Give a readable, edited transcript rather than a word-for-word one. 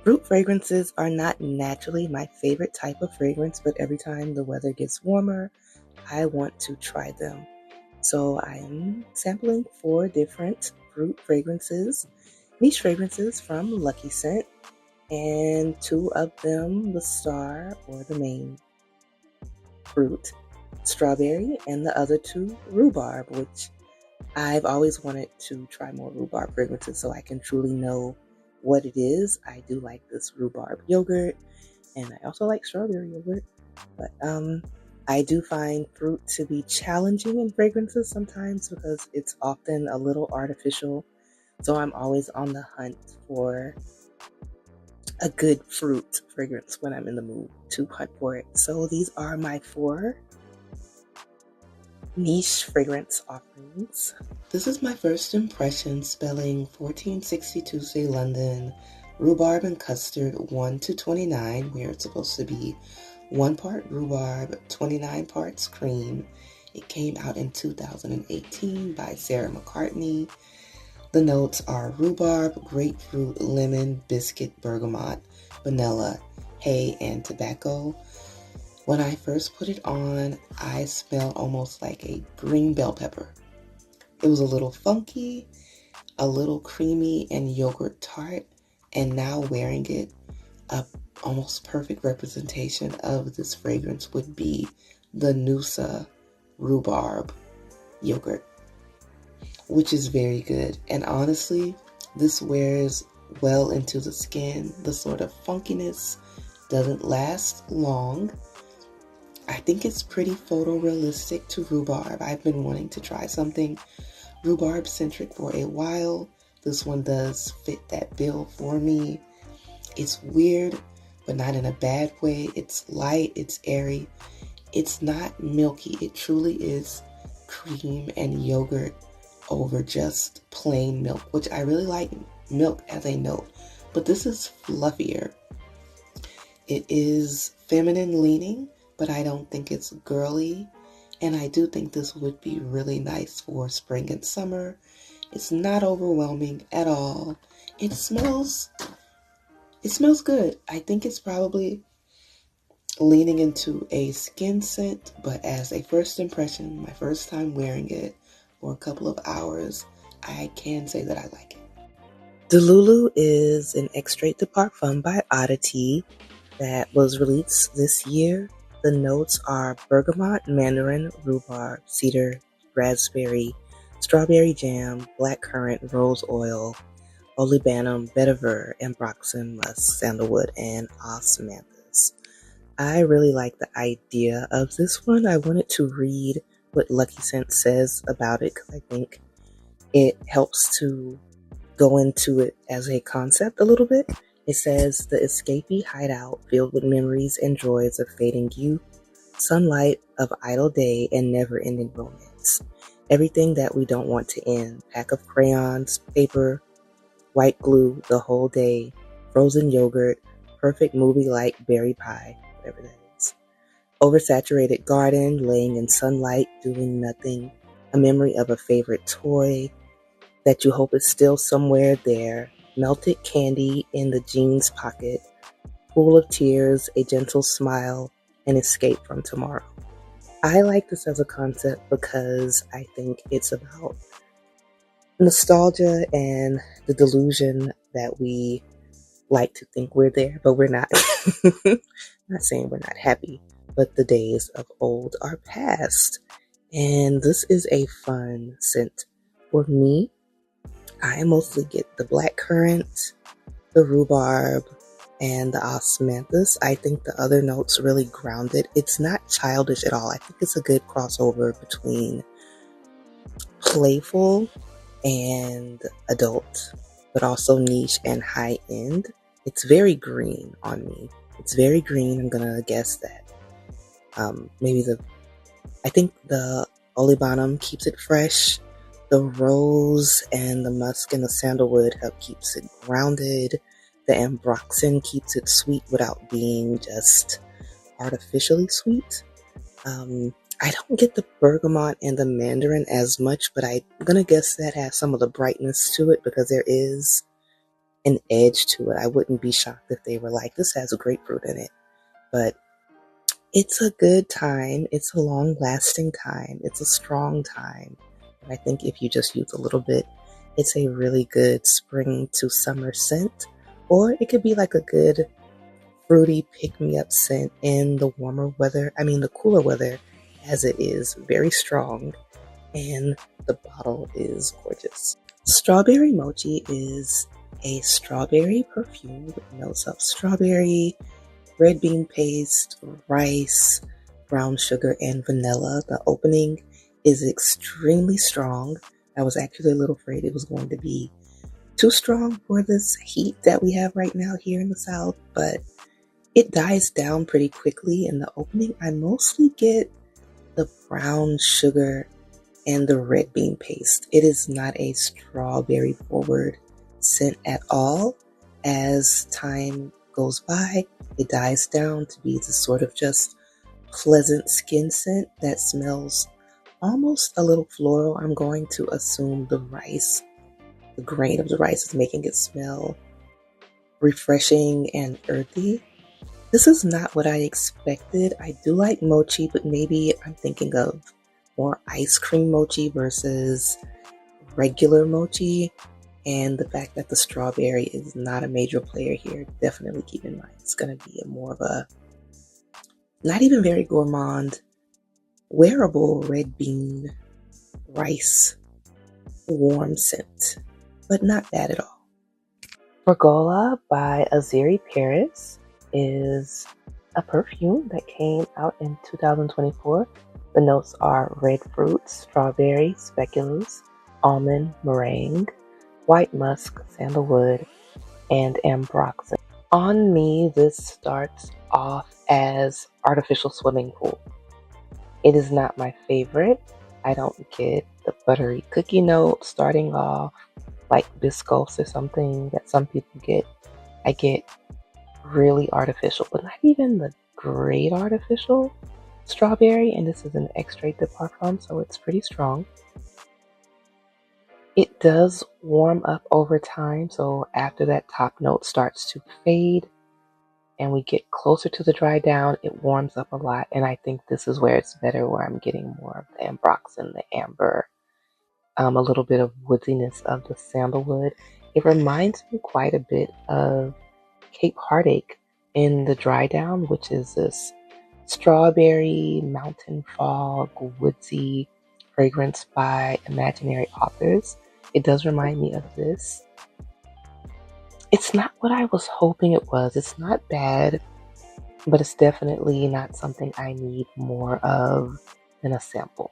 Fruit fragrances are not naturally my favorite type of fragrance, but every time the weather gets warmer, I want to try them. So I'm sampling 4 different fruit fragrances, niche fragrances from Luckyscent, and 2 of them the star or the main fruit, strawberry, and the other 2 rhubarb, which I've always wanted to try more rhubarb fragrances so I can truly know what it is. I do like this rhubarb yogurt, and I also like strawberry yogurt, but I do find fruit to be challenging in fragrances sometimes because it's often a little artificial. So I'm always on the hunt for a good fruit fragrance when I'm in the mood to hunt for it. So these are my 4 niche fragrance offerings. This is my first impression spelling 1462 say London, Rhubarb and Custard 1 to 29, where it's supposed to be 1 part rhubarb, 29 parts cream. It came out in 2018 by Sarah McCartney. The notes are rhubarb, grapefruit, lemon, biscuit, bergamot, vanilla, hay, and tobacco. When I first put it on, I smelled almost like a green bell pepper. It was a little funky, a little creamy and yogurt tart, and now wearing it, a almost perfect representation of this fragrance would be the Noosa rhubarb yogurt, which is very good. And honestly, this wears well into the skin. The sort of funkiness doesn't last long. I think it's pretty photorealistic to rhubarb. I've been wanting to try something rhubarb centric for a while. This one does fit that bill for me. It's weird, but not in a bad way. It's light, it's airy. It's not milky. It truly is cream and yogurt over just plain milk, which I really like milk as a note, but this is fluffier. It is feminine leaning, but I don't think it's girly, and I do think this would be really nice for spring and summer. It's not overwhelming at all. It smells good. I think it's probably leaning into a skin scent, but as a first impression, my first time wearing it for a couple of hours, I can say that I like it. Delulu is an extrait de parfum by Oddity that was released this year. The notes are bergamot, mandarin, rhubarb, cedar, raspberry, strawberry jam, blackcurrant, rose oil, olibanum, vetiver, ambroxan, musk, sandalwood, and osmanthus. I really like the idea of this one. I wanted to read what Luckyscent says about it because I think it helps to go into it as a concept a little bit. It says, the escapee hideout filled with memories and joys of fading youth, sunlight of idle day, and never-ending romance. Everything that we don't want to end. Pack of crayons, paper, white glue the whole day, frozen yogurt, perfect movie-like berry pie, whatever that is. Oversaturated garden, laying in sunlight, doing nothing. A memory of a favorite toy that you hope is still somewhere there. Melted candy in the jeans pocket, full of tears, a gentle smile, and escape from tomorrow. I like this as a concept because I think it's about nostalgia and the delusion that we like to think we're there, but we're not. Not saying we're not happy, but the days of old are past. And this is a fun scent for me. I mostly get the blackcurrant, the rhubarb, and the osmanthus. I think the other notes really ground it. It's not childish at all. I think it's a good crossover between playful and adult, but also niche and high end. It's very green on me. It's very green. I'm gonna guess that I think the olibanum keeps it fresh. The rose and the musk and the sandalwood help keeps it grounded. The ambroxan keeps it sweet without being just artificially sweet. I don't get the bergamot and the mandarin as much, but I'm gonna guess that has some of the brightness to it because there is an edge to it. I wouldn't be shocked if they were like, this has a grapefruit in it. But it's a good time. It's a long-lasting time. It's a strong time. And I think if you just use a little bit, it's a really good spring to summer scent. Or it could be like a good fruity pick-me-up scent in the the cooler weather, as it is very strong and the bottle is gorgeous. Strawberry Mochi is a strawberry perfume with notes of strawberry, red bean paste, rice, brown sugar, and vanilla. The opening is extremely strong. I was actually a little afraid it was going to be too strong for this heat that we have right now here in the South, but it dies down pretty quickly. In the opening, I mostly get the brown sugar and the red bean paste. It is not a strawberry forward scent at all. As time goes by, it dies down to be this sort of just pleasant skin scent that smells almost a little floral. I'm going to assume the grain of the rice is making it smell refreshing and earthy. This is not what I expected. I do like mochi, but maybe I'm thinking of more ice cream mochi versus regular mochi. And the fact that the strawberry is not a major player here, definitely keep in mind. It's going to be more of a, not even very gourmand, wearable red bean rice warm scent, but not bad at all. Fragola by Azeri Paris is a perfume that came out in 2024. The notes are red fruit, strawberry, speculoos, almond, meringue, white musk, sandalwood, and ambroxan. On me, this starts off as artificial swimming pool. It is not my favorite. I don't get the buttery cookie note starting off like biscoffs or something that some people get. I get really artificial, but not even the great artificial strawberry, and this is an extrait de parfum, so it's pretty strong. It does warm up over time, so after that top note starts to fade and we get closer to the dry down, it warms up a lot, and I think this is where it's better, where I'm getting more of the ambroxan, the amber, a little bit of woodiness of the sandalwood. It reminds me quite a bit of Cape Heartache in the dry down, which is this strawberry, mountain fog, woodsy fragrance by imaginary authors. It does remind me of this. It's not what I was hoping it was. It's not bad, but it's definitely not something I need more of than a sample.